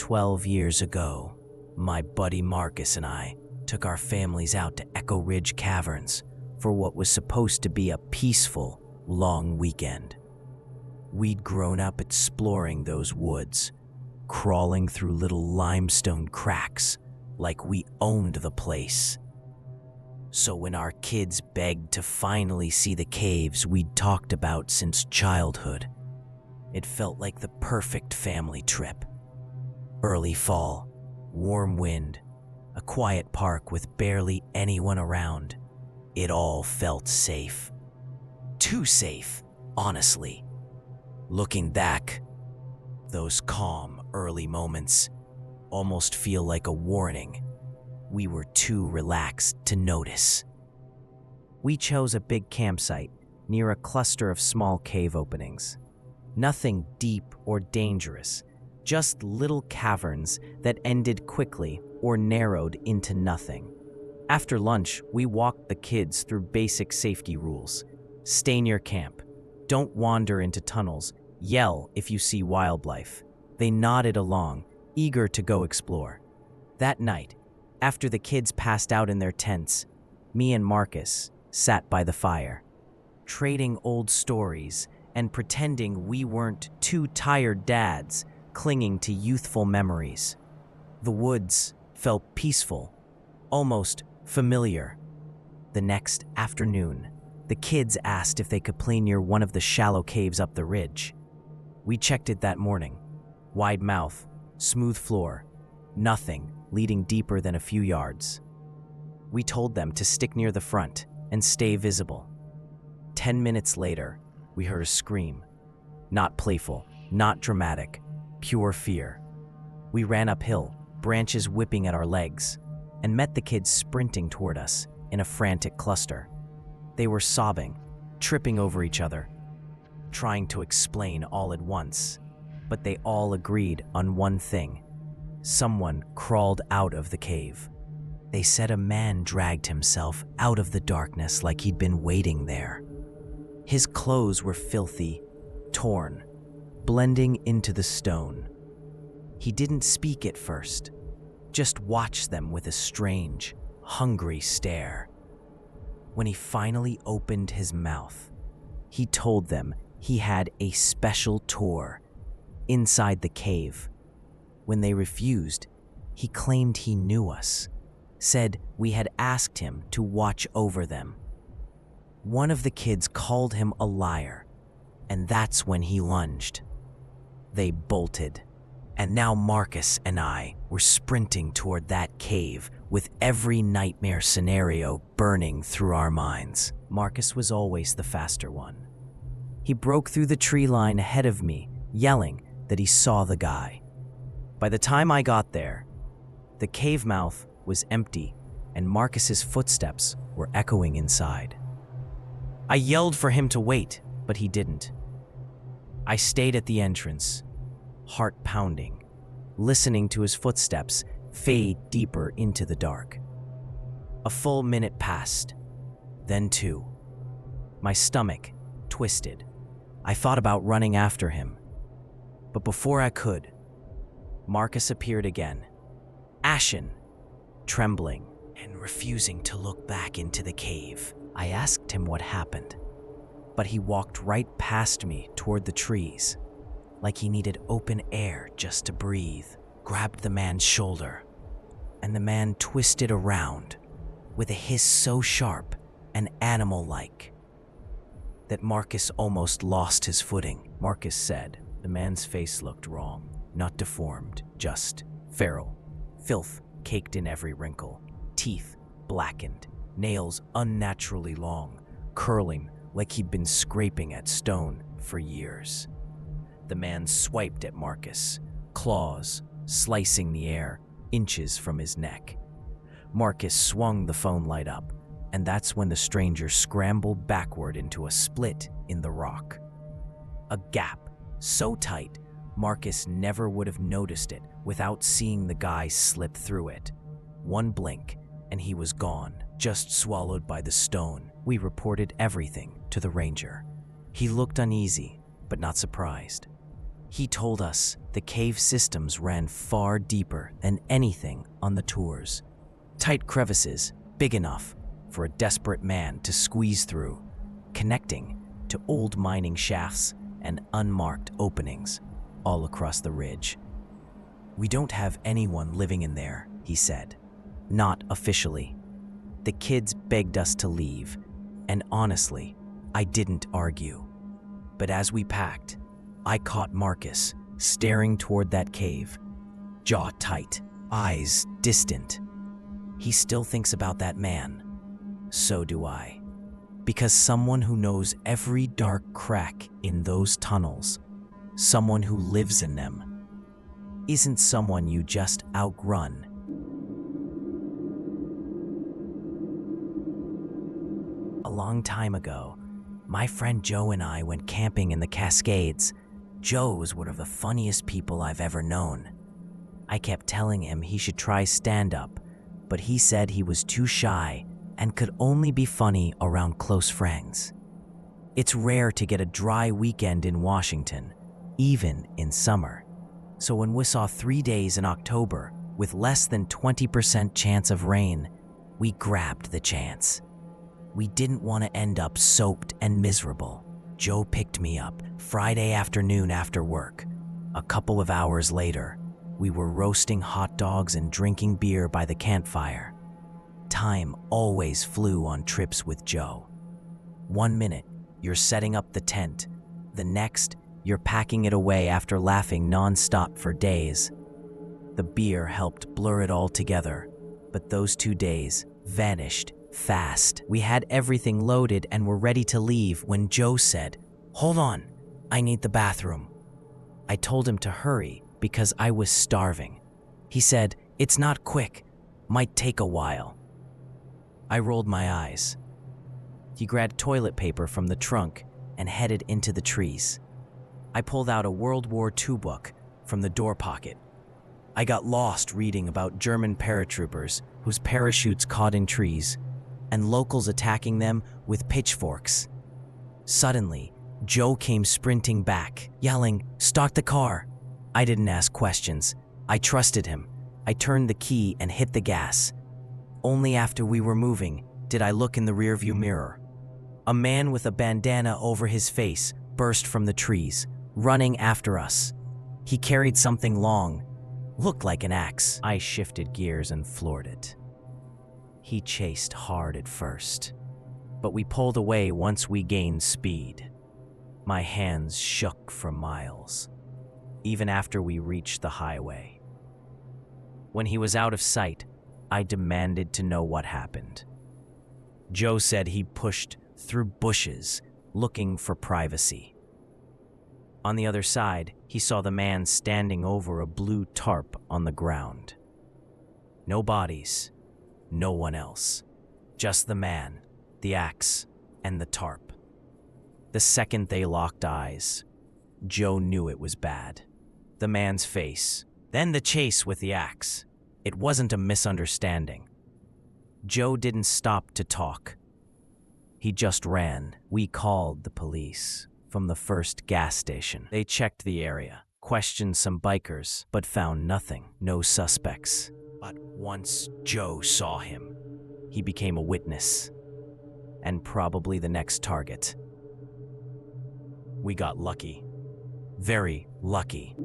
12 years ago, my buddy Marcus and I took our families out to Echo Ridge Caverns for what was supposed to be a peaceful, long weekend. We'd grown up exploring those woods, crawling through little limestone cracks like we owned the place. So when our kids begged to finally see the caves we'd talked about since childhood, it felt like the perfect family trip. Early fall, warm wind, a quiet park with barely anyone around. It all felt safe. Too safe, honestly. Looking back, those calm, early moments almost feel like a warning. We were too relaxed to notice. We chose a big campsite near a cluster of small cave openings. Nothing deep or dangerous, just little caverns that ended quickly or narrowed into nothing. After lunch, we walked the kids through basic safety rules. Stay near camp. Don't wander into tunnels. Yell if you see wildlife. They nodded along, eager to go explore. That night, after the kids passed out in their tents, me and Marcus sat by the fire, trading old stories and pretending we weren't two tired dads clinging to youthful memories. The woods felt peaceful, almost familiar. The next afternoon, the kids asked if they could play near one of the shallow caves up the ridge. We checked it that morning. Wide mouth, smooth floor, nothing leading deeper than a few yards. We told them to stick near the front and stay visible. 10 minutes later, we heard a scream. Not playful, not dramatic, pure fear. We ran uphill, branches whipping at our legs, and met the kids sprinting toward us in a frantic cluster. They were sobbing, tripping over each other, trying to explain all at once, but they all agreed on one thing. Someone crawled out of the cave. They said a man dragged himself out of the darkness like he'd been waiting there. His clothes were filthy, torn, blending into the stone. He didn't speak at first, just watched them with a strange, hungry stare. When he finally opened his mouth, he told them he had a special tour inside the cave. When they refused, he claimed he knew us, said we had asked him to watch over them. One of the kids called him a liar, and that's when he lunged. They bolted, and now Marcus and I were sprinting toward that cave with every nightmare scenario burning through our minds. Marcus was always the faster one. He broke through the tree line ahead of me, yelling that he saw the guy. By the time I got there, the cave mouth was empty and Marcus's footsteps were echoing inside. I yelled for him to wait, but he didn't. I stayed at the entrance, heart pounding, listening to his footsteps fade deeper into the dark. A full minute passed, then two. My stomach twisted. I thought about running after him, but before I could, Marcus appeared again, ashen, trembling, and refusing to look back into the cave. I asked him what happened, but he walked right past me toward the trees, like he needed open air just to breathe, grabbed the man's shoulder, and the man twisted around with a hiss so sharp and animal-like that Marcus almost lost his footing. Marcus said the man's face looked wrong, not deformed, just feral, filth caked in every wrinkle, teeth blackened, nails unnaturally long, curling like he'd been scraping at stone for years. The man swiped at Marcus, claws slicing the air inches from his neck. Marcus swung the phone light up, and that's when the stranger scrambled backward into a split in the rock. A gap so tight, Marcus never would have noticed it without seeing the guy slip through it. One blink, and he was gone, just swallowed by the stone. We reported everything to the ranger. He looked uneasy, but not surprised. He told us the cave systems ran far deeper than anything on the tours. Tight crevices, big enough for a desperate man to squeeze through, connecting to old mining shafts and unmarked openings all across the ridge. "We don't have anyone living in there," he said. "Not officially." The kids begged us to leave, and honestly, I didn't argue. But as we packed, I caught Marcus staring toward that cave, jaw tight, eyes distant. He still thinks about that man. So do I. Because someone who knows every dark crack in those tunnels, someone who lives in them, isn't someone you just outrun. A long time ago, my friend Joe and I went camping in the Cascades. Joe was one of the funniest people I've ever known. I kept telling him he should try stand-up, but he said he was too shy and could only be funny around close friends. It's rare to get a dry weekend in Washington, even in summer. So when we saw 3 days in October with less than 20% chance of rain, we grabbed the chance. We didn't want to end up soaked and miserable. Joe picked me up Friday afternoon after work. A couple of hours later, we were roasting hot dogs and drinking beer by the campfire. Time always flew on trips with Joe. 1 minute, you're setting up the tent. The next, you're packing it away after laughing nonstop for days. The beer helped blur it all together, but those 2 days vanished fast. We had everything loaded and were ready to leave when Joe said, "Hold on, I need the bathroom." I told him to hurry because I was starving. He said, "It's not quick, might take a while." I rolled my eyes. He grabbed toilet paper from the trunk and headed into the trees. I pulled out a World War II book from the door pocket. I got lost reading about German paratroopers whose parachutes caught in trees and locals attacking them with pitchforks. Suddenly, Joe came sprinting back, yelling, "Start the car!" I didn't ask questions. I trusted him. I turned the key and hit the gas. Only after we were moving did I look in the rearview mirror. A man with a bandana over his face burst from the trees, running after us. He carried something long, looked like an axe. I shifted gears and floored it. He chased hard at first, but we pulled away once we gained speed. My hands shook for miles, even after we reached the highway. When he was out of sight, I demanded to know what happened. Joe said he pushed through bushes, looking for privacy. On the other side, he saw the man standing over a blue tarp on the ground. No bodies, no one else. Just the man, the axe, and the tarp. The second they locked eyes, Joe knew it was bad. The man's face, then the chase with the axe. It wasn't a misunderstanding. Joe didn't stop to talk. He just ran. We called the police from the first gas station. They checked the area, questioned some bikers, but found nothing, no suspects. But once Joe saw him, he became a witness, and probably the next target. We got lucky. Very lucky.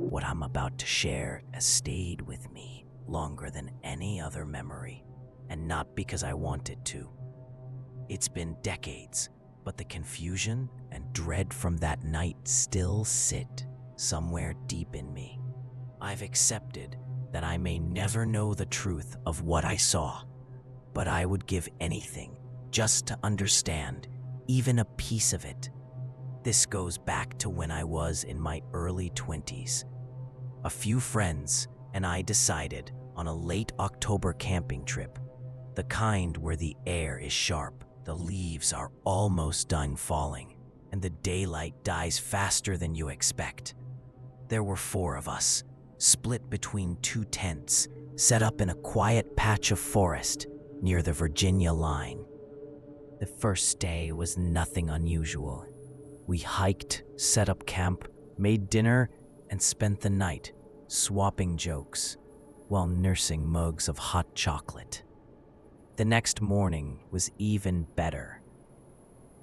What I'm about to share has stayed with me longer than any other memory, and not because I want it to. It's been decades, but the confusion and dread from that night still sit somewhere deep in me. I've accepted that I may never know the truth of what I saw, but I would give anything just to understand even a piece of it. This goes back to when I was in my early 20s. A few friends and I decided on a late October camping trip, the kind where the air is sharp, the leaves are almost done falling, and the daylight dies faster than you expect. There were 4 of us, split between 2 tents, set up in a quiet patch of forest near the Virginia line. The first day was nothing unusual. We hiked, set up camp, made dinner, and spent the night swapping jokes while nursing mugs of hot chocolate. The next morning was even better.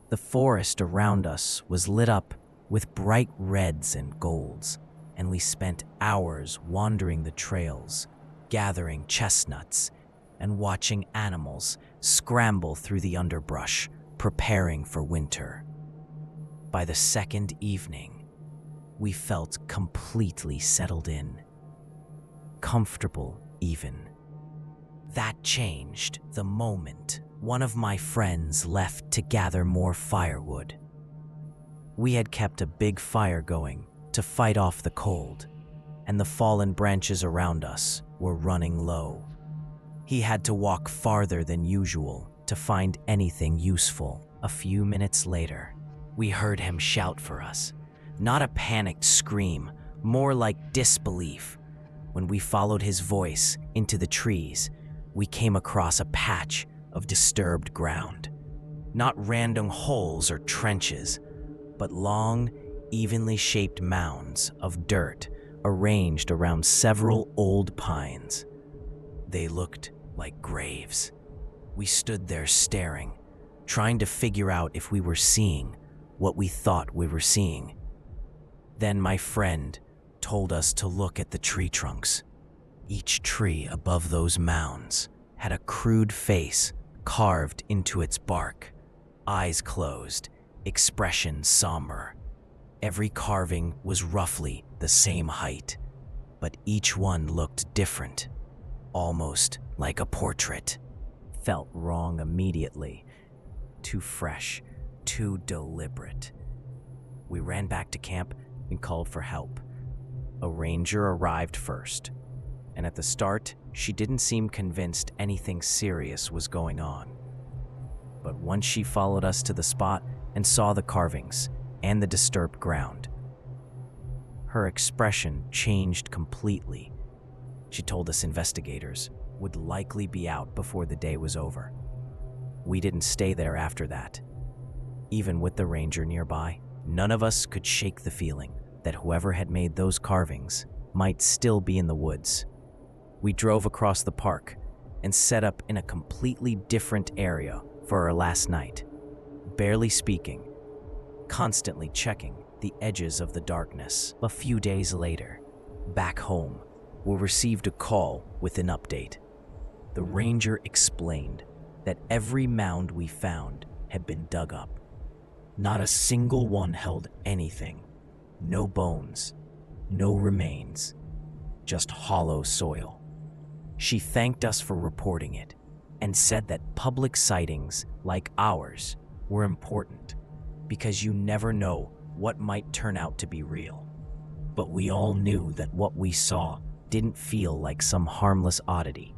The forest around us was lit up with bright reds and golds, and we spent hours wandering the trails, gathering chestnuts, and watching animals scramble through the underbrush, preparing for winter. By the second evening, we felt completely settled in, comfortable even. That changed the moment one of my friends left to gather more firewood. We had kept a big fire going to fight off the cold, and the fallen branches around us were running low. He had to walk farther than usual to find anything useful. A few minutes later, we heard him shout for us. Not a panicked scream, more like disbelief. When we followed his voice into the trees, we came across a patch of disturbed ground. Not random holes or trenches, but long, evenly shaped mounds of dirt arranged around several old pines. They looked like graves. We stood there staring, trying to figure out if we were seeing what we thought we were seeing. Then my friend told us to look at the tree trunks. Each tree above those mounds had a crude face carved into its bark, eyes closed, expression somber. Every carving was roughly the same height, but each one looked different, almost like a portrait. Felt wrong immediately. Too fresh, too deliberate. We ran back to camp and called for help. A ranger arrived first, and at the start, she didn't seem convinced anything serious was going on. But once she followed us to the spot and saw the carvings and the disturbed ground, her expression changed completely. She told us investigators would likely be out before the day was over. We didn't stay there after that. Even with the ranger nearby, none of us could shake the feeling that whoever had made those carvings might still be in the woods. We drove across the park and set up in a completely different area for our last night, barely speaking, constantly checking the edges of the darkness. A few days later, back home, we received a call with an update. The ranger explained that every mound we found had been dug up. Not a single one held anything. No bones, no remains, just hollow soil. She thanked us for reporting it and said that public sightings like ours were important because you never know what might turn out to be real. But we all knew that what we saw didn't feel like some harmless oddity.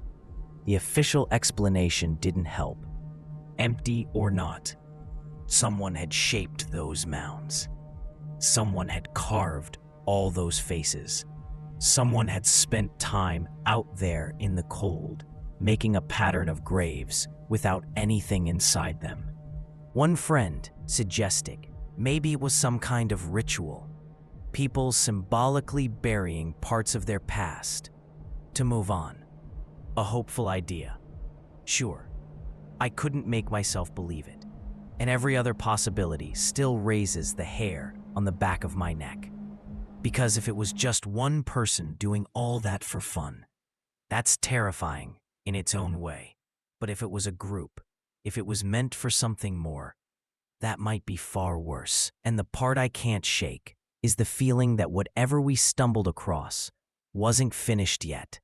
The official explanation didn't help. Empty or not, someone had shaped those mounds. Someone had carved all those faces. Someone had spent time out there in the cold, making a pattern of graves without anything inside them. One friend suggested maybe it was some kind of ritual, people symbolically burying parts of their past to move on. A hopeful idea. Sure, I couldn't make myself believe it, and every other possibility still raises the hair on the back of my neck. Because if it was just one person doing all that for fun, that's terrifying in its own way. But if it was a group, if it was meant for something more, that might be far worse. And the part I can't shake is the feeling that whatever we stumbled across wasn't finished yet.